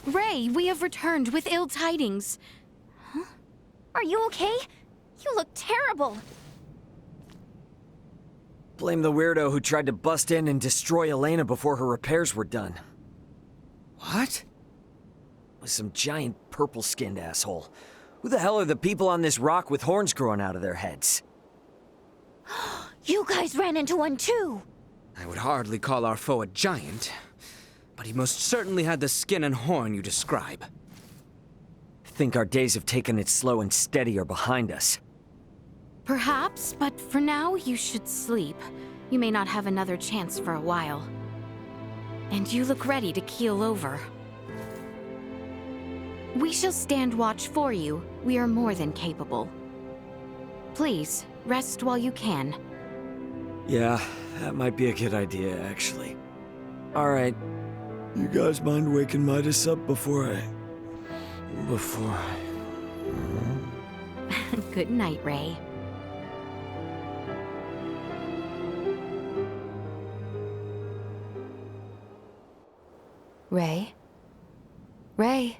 Ray, we have returned with ill tidings. Huh? Are you okay? You look terrible. Blame the weirdo who tried to bust in and destroy Elena before her repairs were done. What? Was some giant purple-skinned asshole. Who the hell are the people on this rock with horns growing out of their heads? You guys ran into one too! I would hardly call our foe a giant, but he most certainly had the skin and horn you describe. Think our days of taking it slow and steady are behind us. Perhaps, but for now you should sleep. You may not have another chance for a while. And you look ready to keel over. We shall stand watch for you. We are more than capable. Please, rest while you can. Yeah, that might be a good idea, actually. Alright. You guys mind waking Ydas up before I... Good night, Ray. Ray? Ray?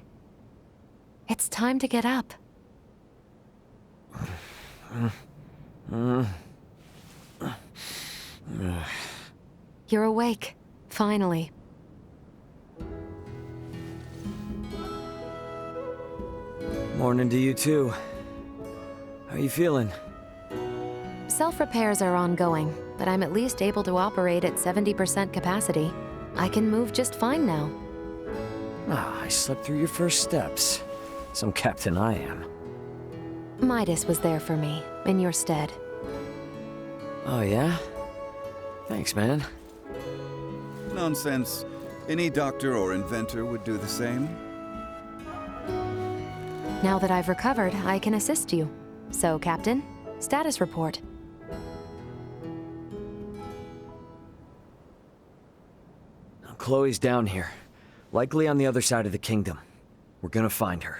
It's time to get up. You're awake, finally. Morning to you too. How you feeling? Self-repairs are ongoing, but I'm at least able to operate at 70% capacity. I can move just fine now. Ah, I slept through your first steps. Some captain I am. Ydas was there for me, in your stead. Oh yeah? Thanks, man. Nonsense. Any doctor or inventor would do the same. Now that I've recovered, I can assist you. So, Captain, status report. Chloe's down here. Likely on the other side of the kingdom. We're gonna find her.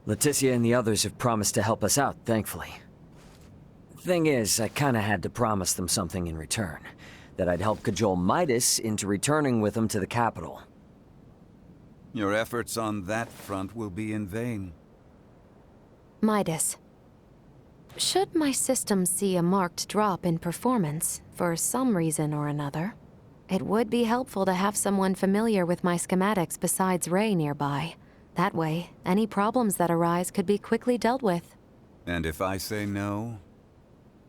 Leticia and the others have promised to help us out, thankfully. Thing is, I kinda had to promise them something in return. That I'd help cajole Ydas into returning with them to the capital. Your efforts on that front will be in vain. Ydas. Should my system see a marked drop in performance, for some reason or another, it would be helpful to have someone familiar with my schematics besides Ray nearby. That way, any problems that arise could be quickly dealt with. And if I say no?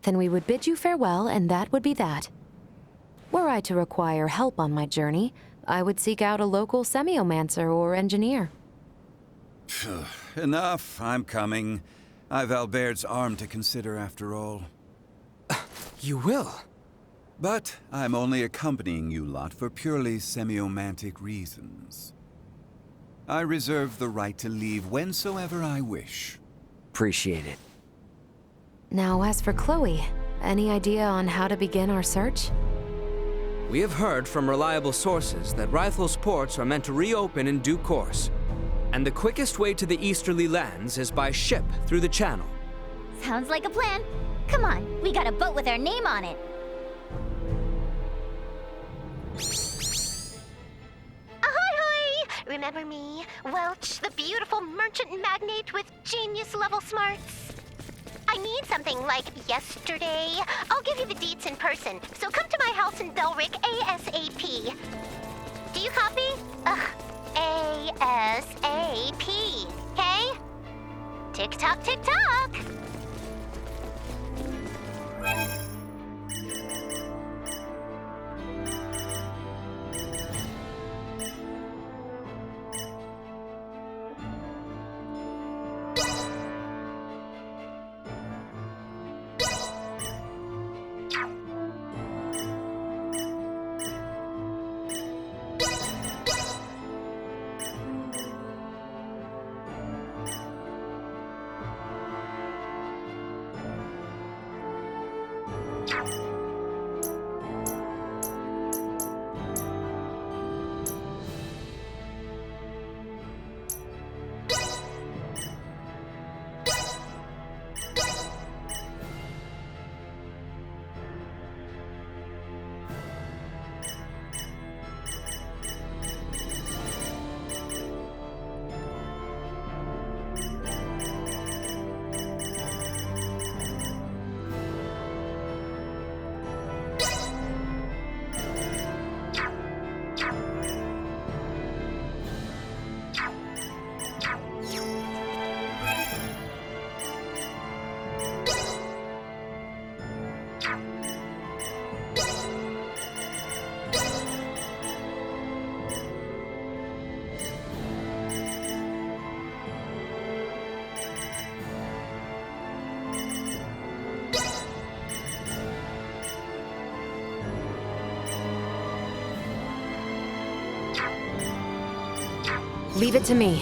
Then we would bid you farewell, and that would be that. Were I to require help on my journey, I would seek out a local semiomancer or engineer. Enough, I'm coming. I've Albert's arm to consider after all. You will? But I'm only accompanying you lot for purely semiomantic reasons. I reserve the right to leave whensoever I wish. Appreciate it. Now, as for Chloe, any idea on how to begin our search? We have heard from reliable sources that Rythel's ports are meant to reopen in due course. And the quickest way to the easterly lands is by ship through the channel. Sounds like a plan. Come on, we got a boat with our name on it. Remember me, Welch, the beautiful merchant magnate with genius-level smarts? I need something like yesterday. I'll give you the deets in person, so come to my house in Belric ASAP. Do you copy? Ugh, ASAP, okay? Tick-tock, tick-tock! Leave it to me.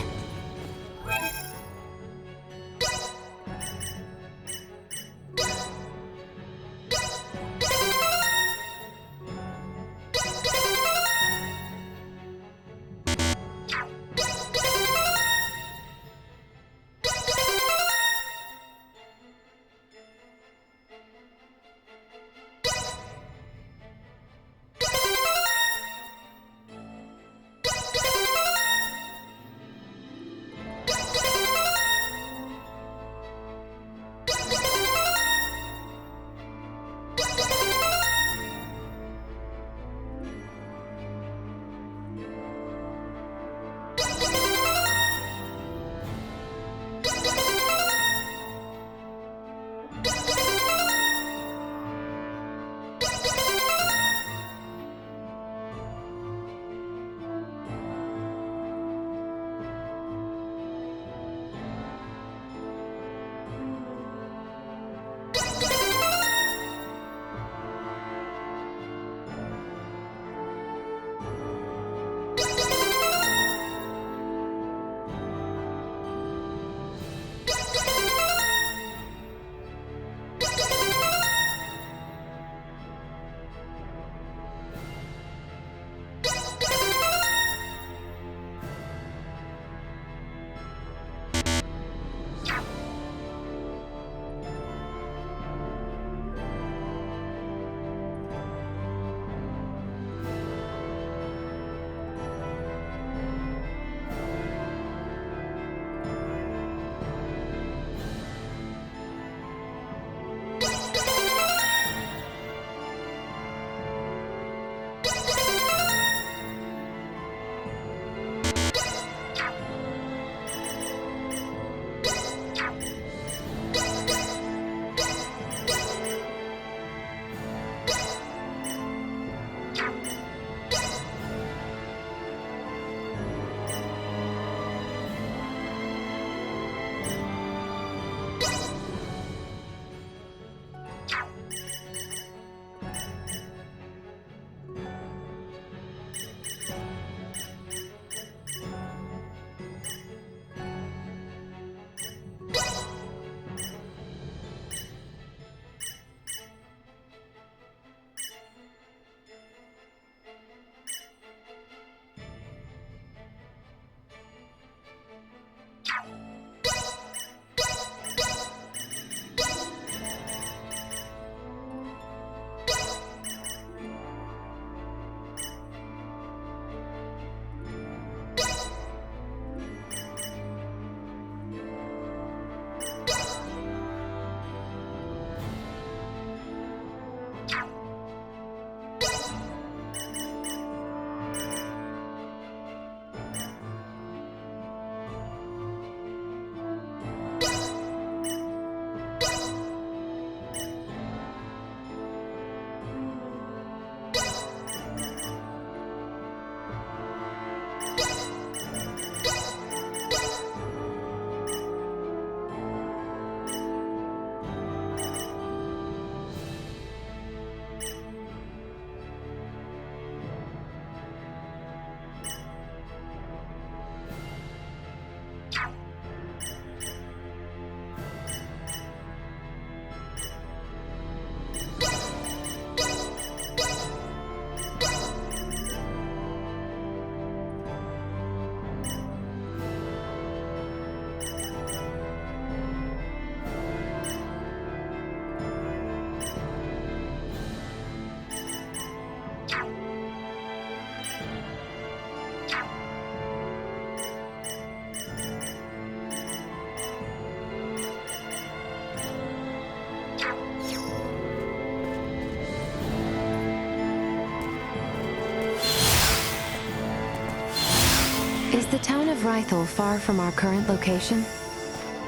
Is the town of Rythel far from our current location?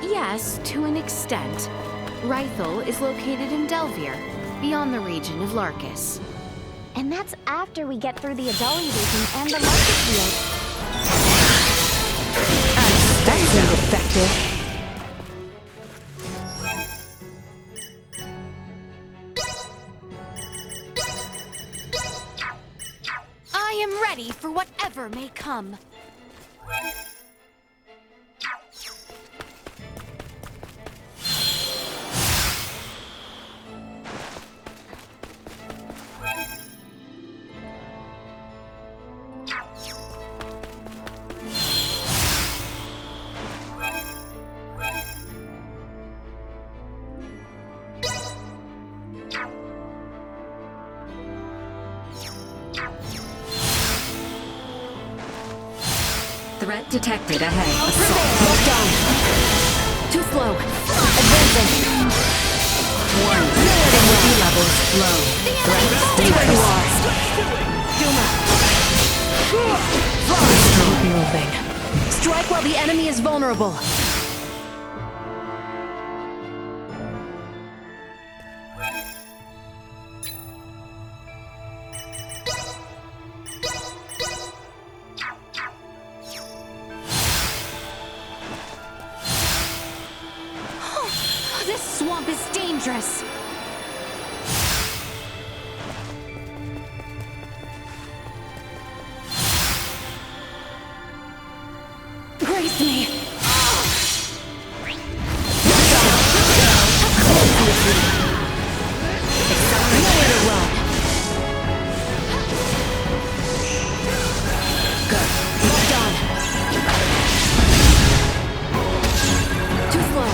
Yes, to an extent. Rythel is located in Delvier, beyond the region of Larkus. And that's after we get through the Adali region and the market field. That seemed effective. I am ready for whatever may come. Threat detected ahead. Assault. Well done. Too slow. Advancing. Warning. Energy levels low. Threat Stay where you are. Duma. Keep moving. Strike while the enemy is vulnerable. This swamp is dangerous. Grace me. Nowhere to run. Good. Well done. Too slow.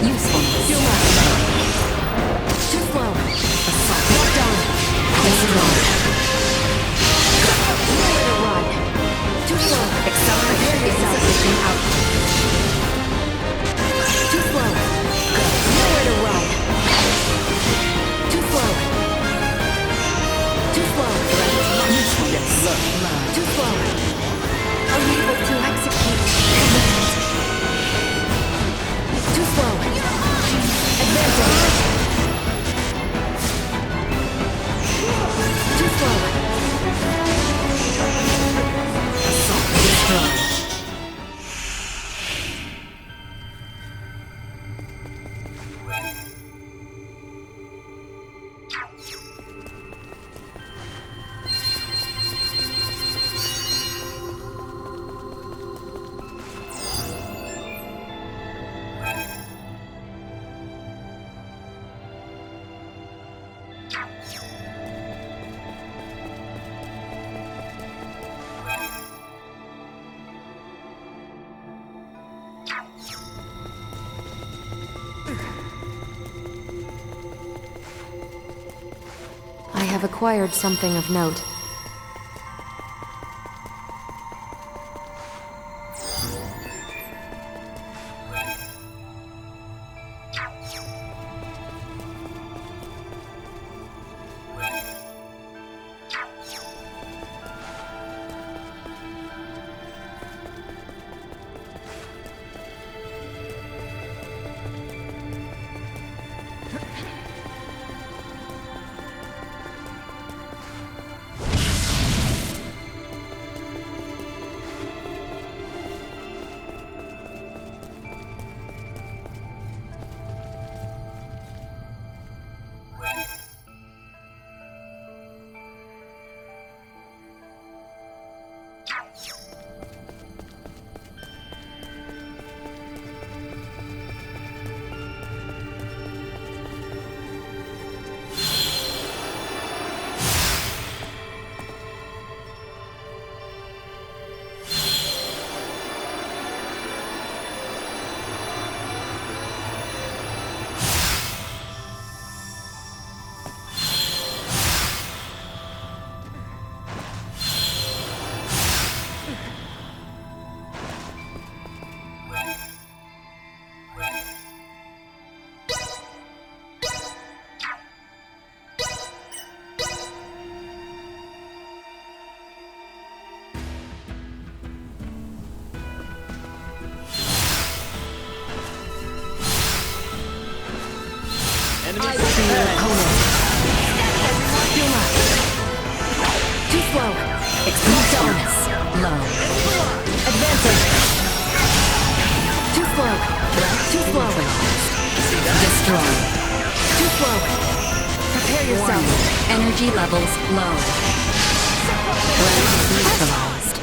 Useful. Duma. Too slow. Assault. Well done. Destroy. Nowhere to run. Too slow. Accelerated insufficient output. Too slow. Nowhere to run. Too slow. Too slow. Too slow. Unable to execute command. Too slow. Advancing. Too slow. Assault destroyed. I have acquired something of note. I see your opponent. Duma. Too slow. Explosiveness. Low. Advancing. Too slow. Too slow. Destroy. Too slow. Prepare yourself. Energy levels low. Threat neutralized.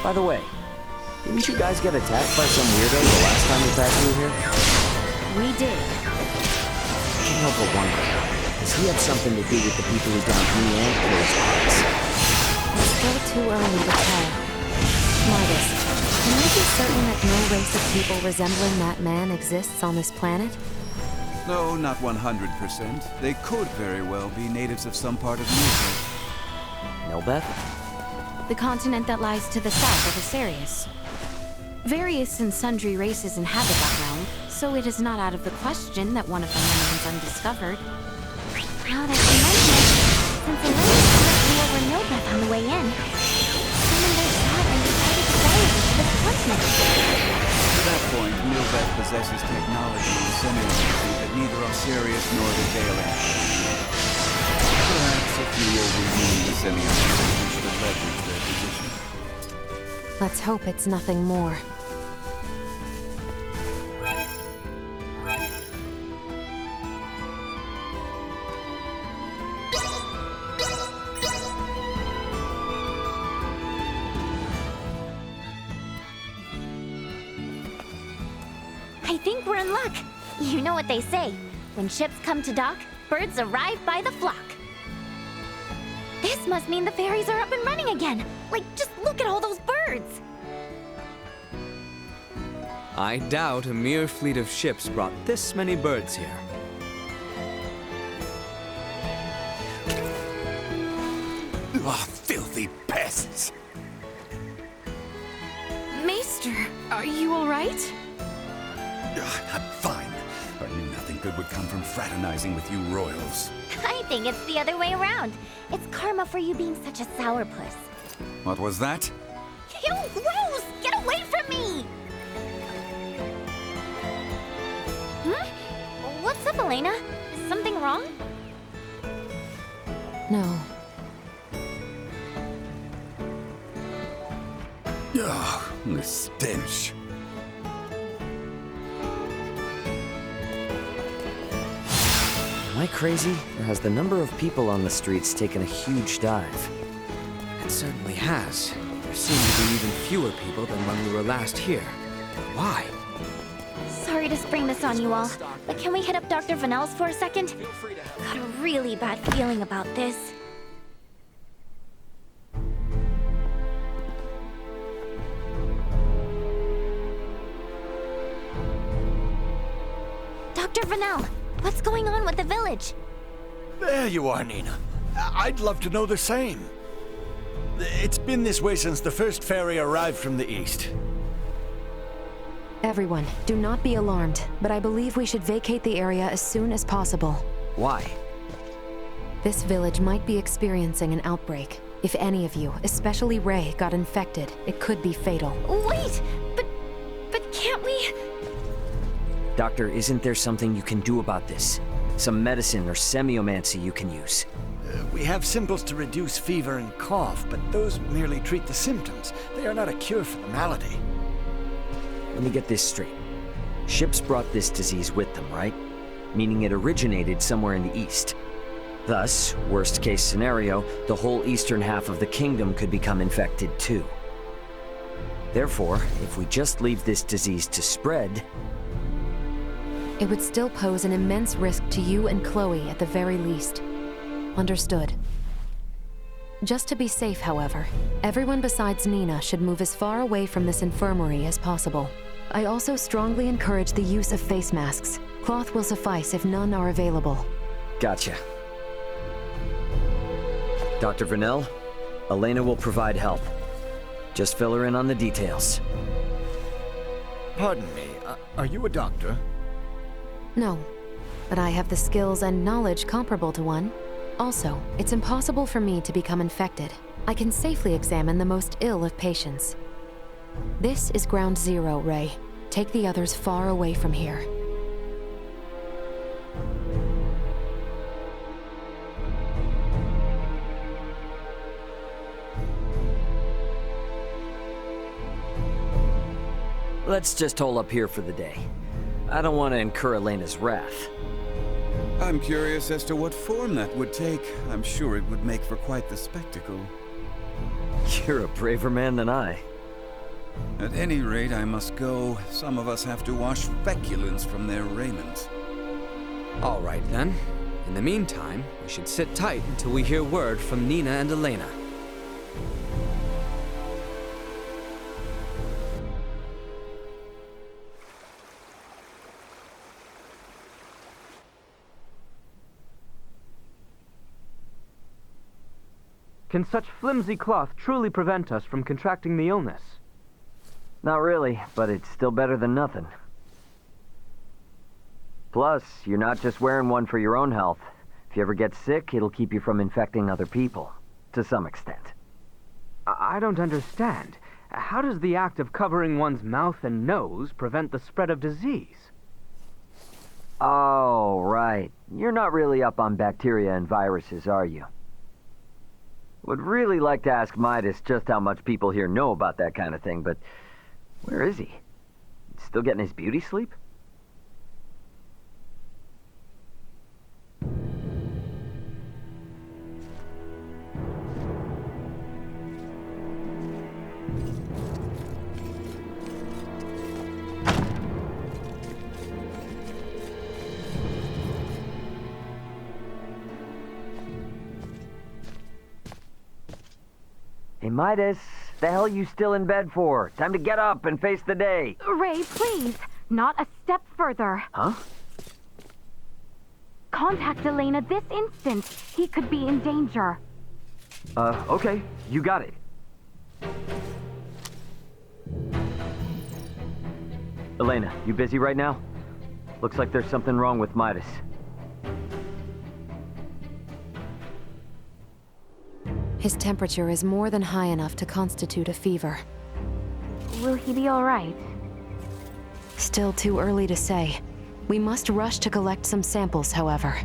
By the way, didn't you guys get attacked by some weirdo the last time we passed through here? We did. I can't help but wonder, does he have something to do with the people who dumped me and Chloe's bodies? It's still too early to tell. Midas, Can we be certain that no race of people resembling that man exists on this planet? No, not 100%. They could very well be natives of some part of Nilbeth. Nelbeth? The continent that lies to the south of Asarius. Various and sundry races inhabit that realm, so it is not out of the question that one of them remains undiscovered. Now that you mention it, since Elena slipped me over Nilbeth on the way in, someone there saw it and decided to follow me to this continent. At that point, Nilbeth possesses technology and semiomancy that neither Osirius nor the Gale have. Perhaps a few overweening semiomancy should leverage their position. Let's hope it's nothing more. I think we're in luck. You know what they say. When ships come to dock, birds arrive by the flock. This must mean the ferries are up and running again. Like, just look at all those birds. I doubt a mere fleet of ships brought this many birds here. Ah, filthy pests! Maester, are you all right? I'm fine. I knew nothing good would come from fraternizing with you royals. I think it's the other way around. It's karma for you being such a sourpuss. What was that? Ew, gross! Get away from me! What's up, Elena? Is something wrong? No. Ugh, the stench. Am I crazy, or has the number of people on the streets taken a huge dive? It certainly has. There seem to be even fewer people than when we were last here. Why? Sorry to spring this on you all, but can we hit up Dr. Vanel's for a second? Got a really bad feeling about this. Dr. Vanel, what's going on with the village? There you are, Nina. I'd love to know the same. It's been this way since the first ferry arrived from the east. Everyone, do not be alarmed, but I believe we should vacate the area as soon as possible. Why? This village might be experiencing an outbreak. If any of you, especially Ray, got infected, it could be fatal. Wait, but can't we? Doctor, isn't there something you can do about this? Some medicine or semiomancy you can use? We have symbols to reduce fever and cough, but those merely treat the symptoms. They are not a cure for the malady. Let me get this straight. Ships brought this disease with them, right? Meaning it originated somewhere in the east. Thus, worst case scenario, the whole eastern half of the kingdom could become infected too. Therefore, if we just leave this disease to spread, It would still pose an immense risk to you and Chloe at the very least. Understood. Just to be safe, however, everyone besides Nina should move as far away from this infirmary as possible. I also strongly encourage the use of face masks. Cloth will suffice if none are available. gotcha. Dr. Vanel, Elena will provide help. Just fill her in on the details. Pardon me, are you a doctor? No, but I have the skills and knowledge comparable to one. Also, it's impossible for me to become infected. I can safely examine the most ill of patients. This is ground zero, Ray. Take the others far away from here. Let's just hole up here for the day. I don't want to incur Elena's wrath. I'm curious as to what form that would take. I'm sure it would make for quite the spectacle. You're a braver man than I. At any rate, I must go. Some of us have to wash feculence from their raiment. All right, then. In the meantime, we should sit tight until we hear word from Nina and Elena. Can such flimsy cloth truly prevent us from contracting the illness? Not really, but it's still better than nothing. Plus, you're not just wearing one for your own health. If you ever get sick, it'll keep you from infecting other people, to some extent. I don't understand. How does the act of covering one's mouth and nose prevent the spread of disease? Oh, right. You're not really up on bacteria and viruses, are you? Would really like to ask Ydas just how much people here know about that kind of thing, but where is he? Still getting his beauty sleep? Hey, Ydas, the hell you still in bed for? Time to get up and face the day. Ray, please. Not a step further. Huh? Contact Elena this instant. He could be in danger. Okay. You got it. Elena, you busy right now? Looks like there's something wrong with Ydas. His temperature is more than high enough to constitute a fever. Will he be all right? Still too early to say. We must rush to collect some samples, however.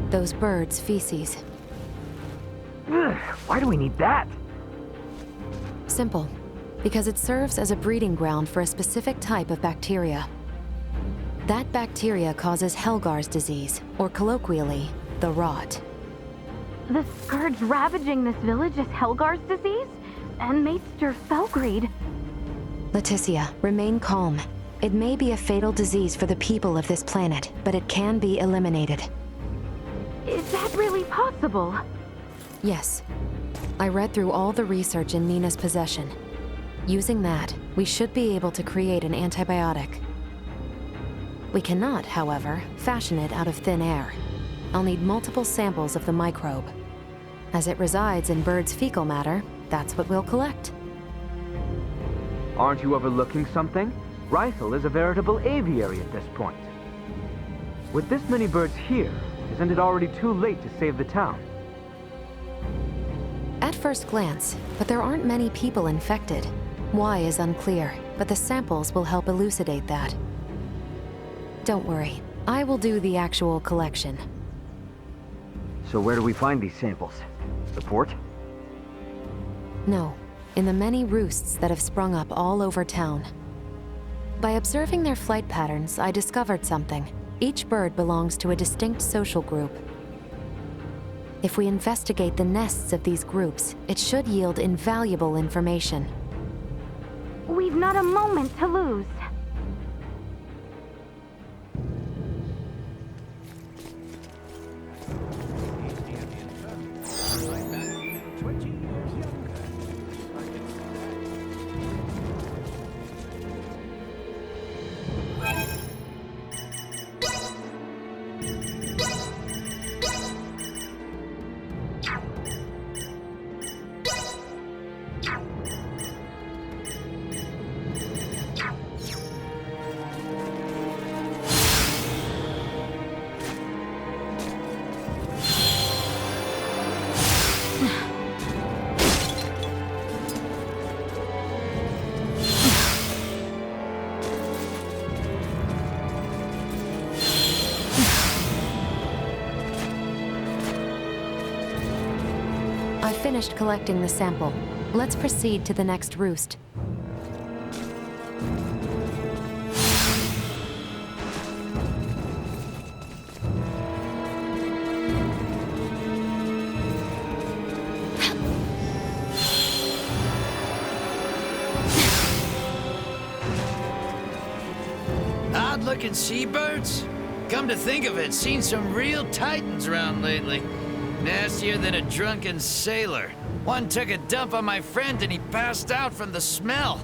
Those birds' feces. Ugh, why do we need that? Simple. Because it serves as a breeding ground for a specific type of bacteria. That bacteria causes Helgar's disease, or colloquially, the rot. The scourge ravaging this village is Helgar's disease? And Maester Felgreed? Leticia, remain calm. It may be a fatal disease for the people of this planet, but it can be eliminated. Is that really possible? Yes. I read through all the research in Nina's possession. Using that, we should be able to create an antibiotic. We cannot, however, fashion it out of thin air. I'll need multiple samples of the microbe. As it resides in birds' fecal matter, that's what we'll collect. Aren't you overlooking something? Rythel is a veritable aviary at this point. With this many birds here, isn't it already too late to save the town? At first glance, but there aren't many people infected. Why is unclear, but the samples will help elucidate that. Don't worry, I will do the actual collection. So where do we find these samples? The port? No, in the many roosts that have sprung up all over town. By observing their flight patterns, I discovered something. Each bird belongs to a distinct social group. If we investigate the nests of these groups, it should yield invaluable information. We've not a moment to lose. I finished collecting the sample. Let's proceed to the next roost. Odd-looking seabirds? Come to think of it, seen some real titans around lately. Nastier than a drunken sailor. One took a dump on my friend and he passed out from the smell.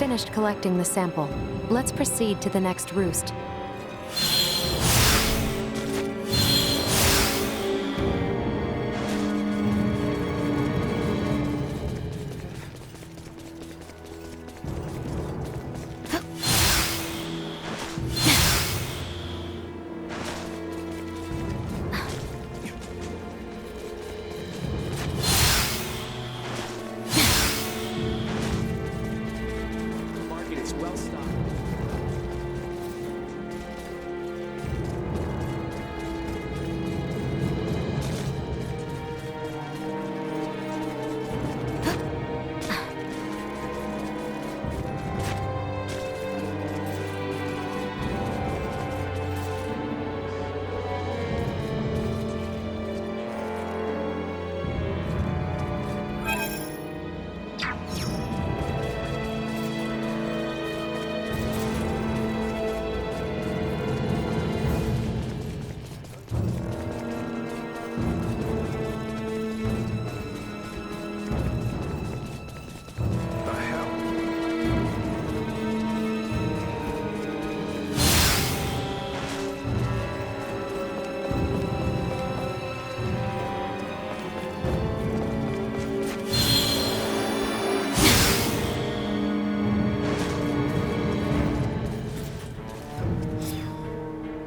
finished collecting the sample. Let's proceed to the next roost.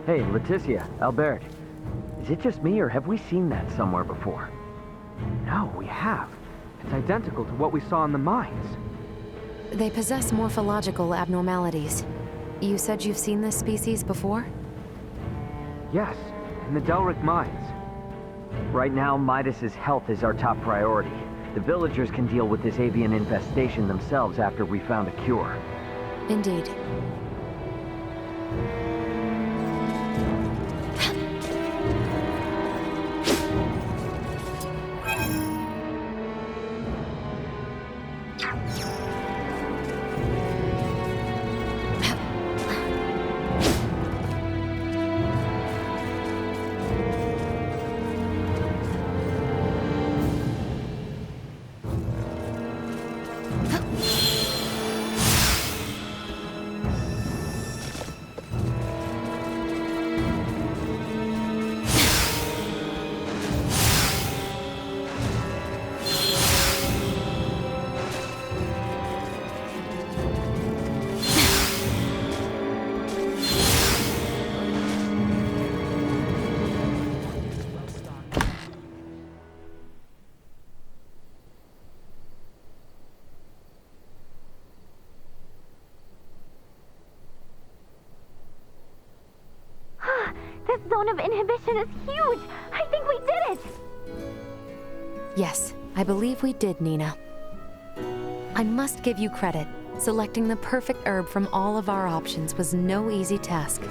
Hey, Leticia, Albert. Is it just me, or have we seen that somewhere before? No, we have. It's identical to what we saw in the mines. They possess morphological abnormalities. You said you've seen this species before? Yes, in the Delric mines. Right now, Midas's health is our top priority. The villagers can deal with this avian infestation themselves after we found a cure. Indeed. This zone of inhibition is huge! I think we did it! Yes, I believe we did, Nina. I must give you credit. Selecting the perfect herb from all of our options was no easy task.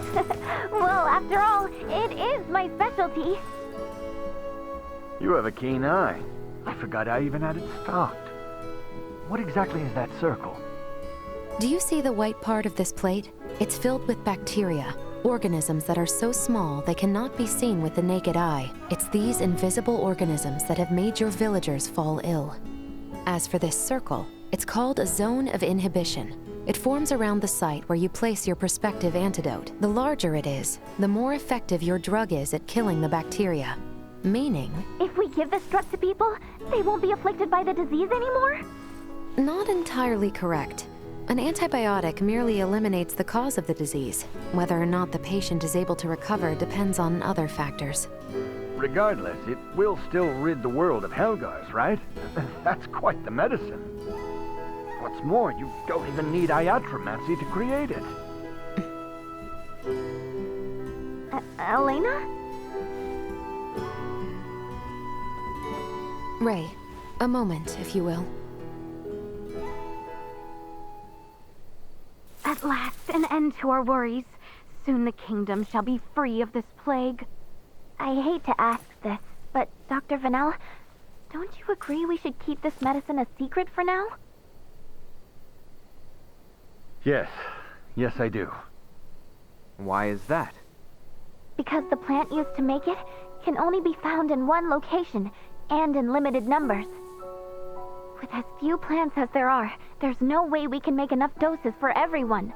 Well, after all, it is my specialty. You have a keen eye. I forgot I even had it stocked. What exactly is that circle? Do you see the white part of this plate? It's filled with bacteria, organisms that are so small they cannot be seen with the naked eye. It's these invisible organisms that have made your villagers fall ill. As for this circle, it's called a zone of inhibition. It forms around the site where you place your prospective antidote. The larger it is, the more effective your drug is at killing the bacteria. Meaning... If we give this drug to people, they won't be afflicted by the disease anymore? Not entirely correct. An antibiotic merely eliminates the cause of the disease. Whether or not the patient is able to recover depends on other factors. Regardless, it will still rid the world of Helgars, right? That's quite the medicine. What's more, you don't even need iatromancy to create it. Elena? Ray, a moment, if you will. At last, an end to our worries. Soon the kingdom shall be free of this plague. I hate to ask this, but Dr. Vanel, don't you agree we should keep this medicine a secret for now? Yes. Yes, I do. Why is that? Because the plant used to make it can only be found in one location, and in limited numbers. With as few plants as there are, there's no way we can make enough doses for everyone.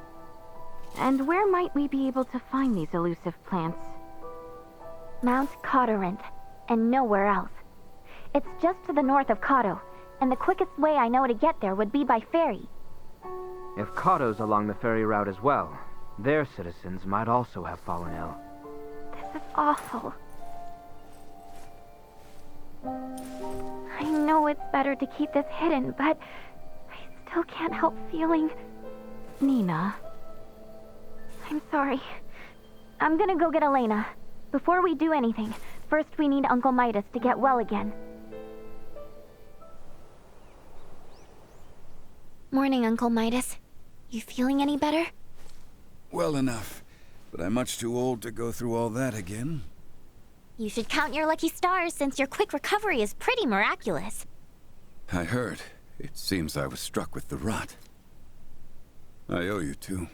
And where might we be able to find these elusive plants? Mount Cotteranth, and nowhere else. It's just to the north of Cotto, and the quickest way I know to get there would be by ferry. If Cotto's along the ferry route as well, their citizens might also have fallen ill. This is awful. I know it's better to keep this hidden, but I still can't help feeling... Nina. I'm sorry. I'm gonna go get Elena. Before we do anything, first we need Uncle Midas to get well again. Morning, Uncle Midas. You feeling any better? Well enough, but I'm much too old to go through all that again. You should count your lucky stars since your quick recovery is pretty miraculous. I heard. It seems I was struck with the rot. I owe you two.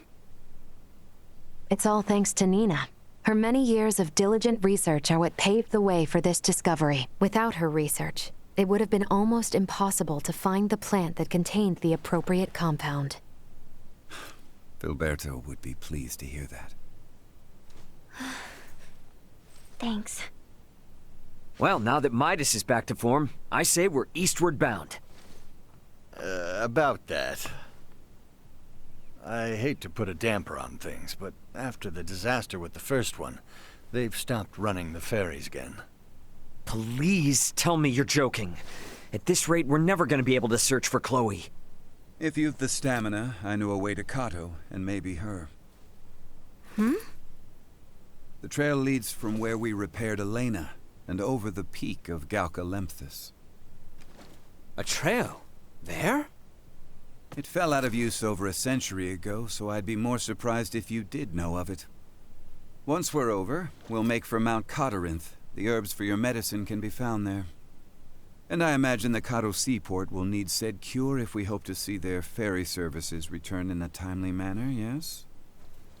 It's all thanks to Nina. Her many years of diligent research are what paved the way for this discovery. Without her research, it would have been almost impossible to find the plant that contained the appropriate compound. Filberto would be pleased to hear that. Thanks. Well, now that Midas is back to form, I say we're eastward bound. About that. I hate to put a damper on things, but after the disaster with the first one, they've stopped running the ferries again. Please tell me you're joking. At this rate, we're never going to be able to search for Chloe. If you've the stamina, I know a way to Cotto, and maybe her. The trail leads from where we repaired Elena, and over the peak of Galca-Lemthas. A trail? There? It fell out of use over a century ago, so I'd be more surprised if you did know of it. Once we're over, we'll make for Mount Cotteranth. The herbs for your medicine can be found there. And I imagine the Cotto seaport will need said cure if we hope to see their ferry services return in a timely manner, yes?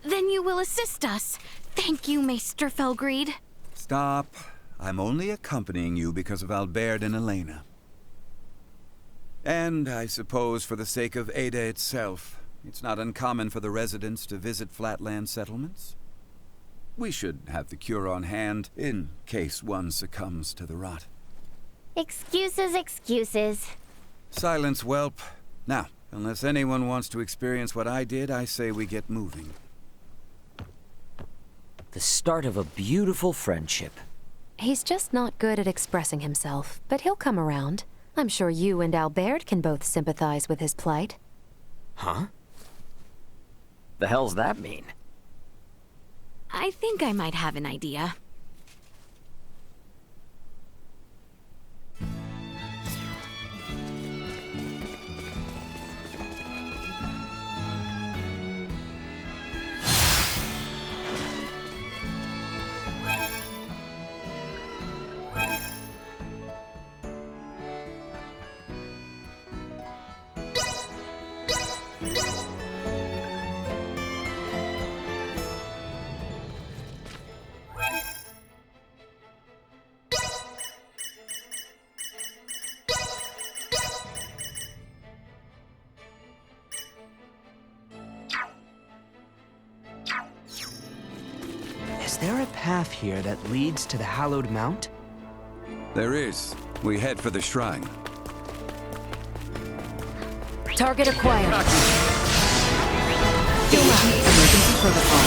Then you will assist us. Thank you, Maester Felgreed. Stop. I'm only accompanying you because of Albert and Elena. And I suppose for the sake of Ada itself, it's not uncommon for the residents to visit flatland settlements. We should have the cure on hand in case one succumbs to the rot. Excuses, excuses. Silence, whelp. Now, unless anyone wants to experience what I did, I say we get moving. The start of a beautiful friendship. He's just not good at expressing himself, but he'll come around. I'm sure you and Albert can both sympathize with his plight. Huh? The hell's that mean? I think I might have an idea. Is there a path here that leads to the Hallowed Mount? There is. We head for the shrine. Target acquired. Emergency protocol.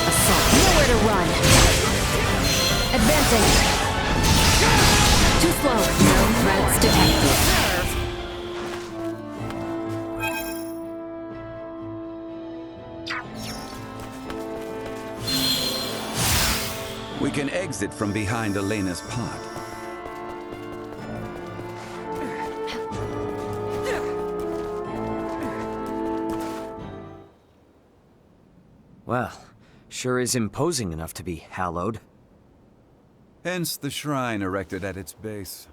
Assault. Nowhere to run. Advancing. Too slow. No threats detected. We can exit from behind Elena's pod. Well, sure is imposing enough to be hallowed. Hence the shrine erected at its base.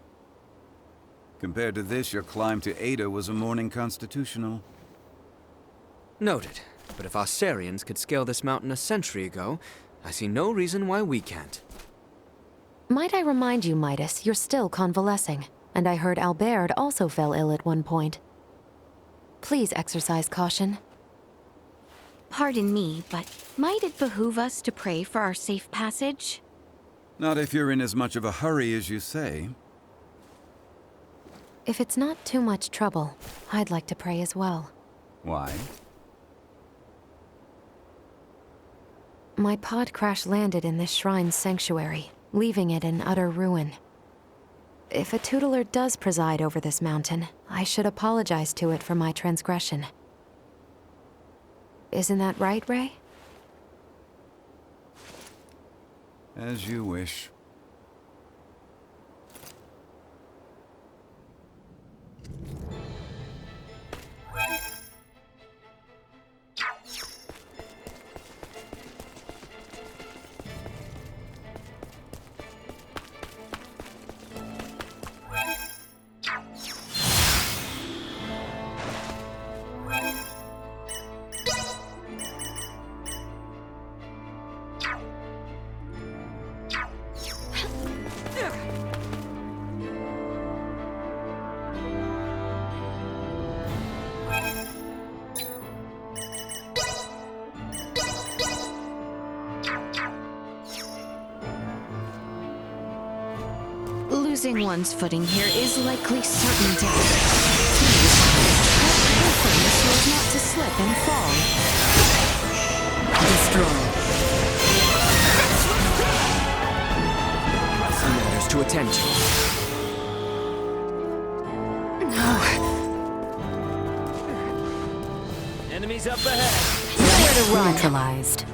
Compared to this, your climb to Ada was a morning constitutional. Noted. But if Australians could scale this mountain a century ago, I see no reason why we can't. Might I remind you, Ydas, you're still convalescing, and I heard Albert also fell ill at one point. Please exercise caution. Pardon me, but might it behoove us to pray for our safe passage? Not if you're in as much of a hurry as you say. If it's not too much trouble, I'd like to pray as well. Why? My pod crash-landed in this shrine's sanctuary, leaving it in utter ruin. If a tutelar does preside over this mountain, I should apologize to it for my transgression. Isn't that right, Ray? As you wish. Losing one's footing here is likely certain death. Please, tread carefully so as not to slip and fall. Destroy. Pressing matters to attend to. Enemies up ahead. Nowhere to run. Neutralized.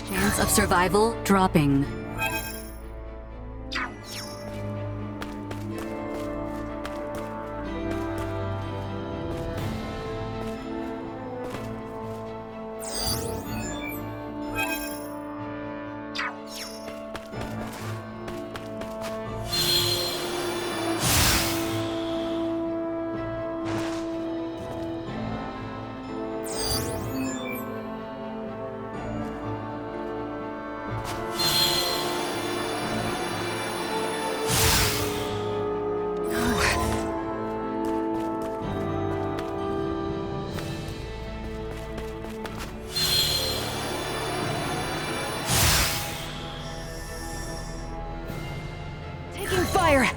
Chance of survival dropping. Fire!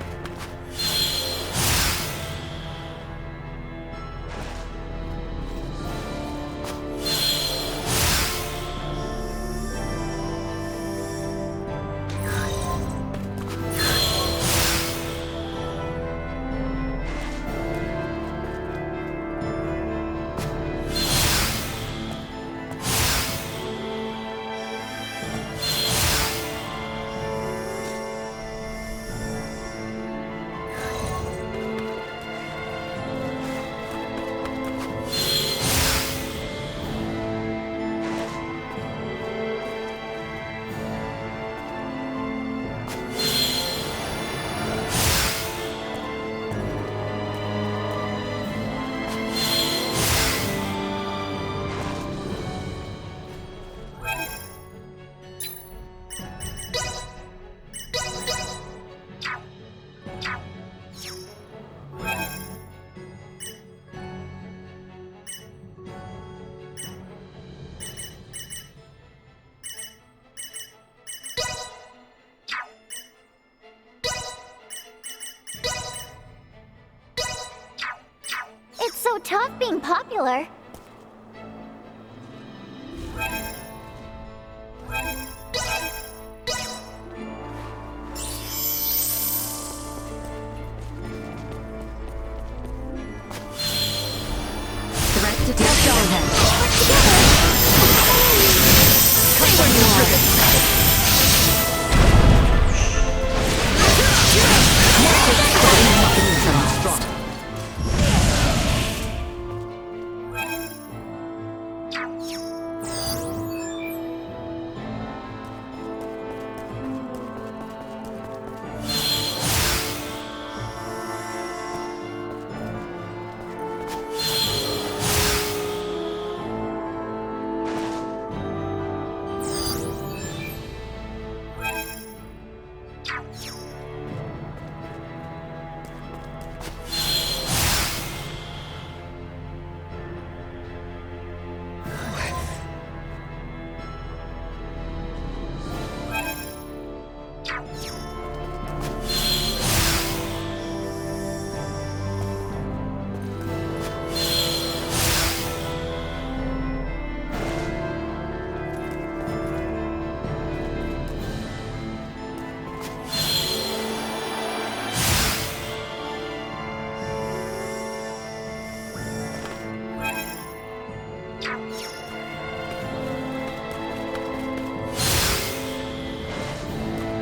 love being popular. Threat detected ahead. Stay where you Neutralized.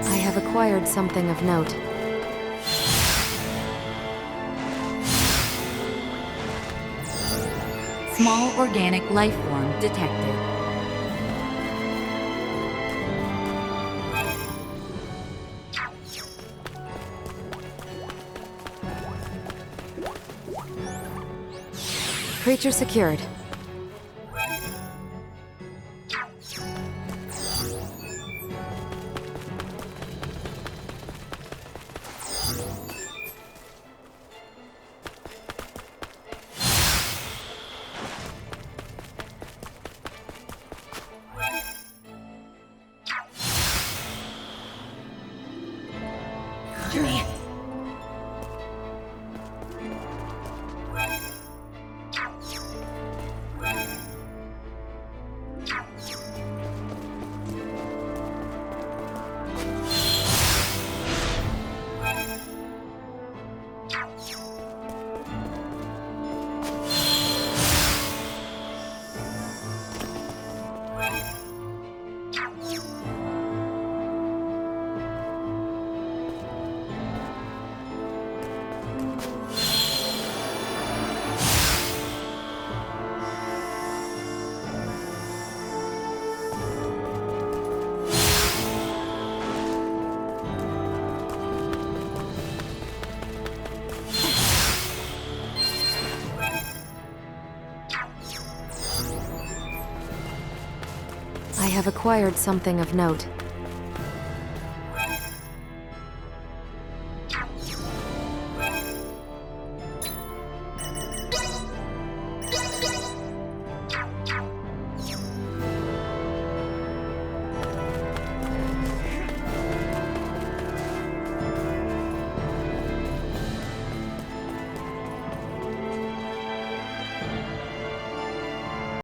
I have acquired something of note. Small organic life form detected. Creature secured. I have acquired something of note.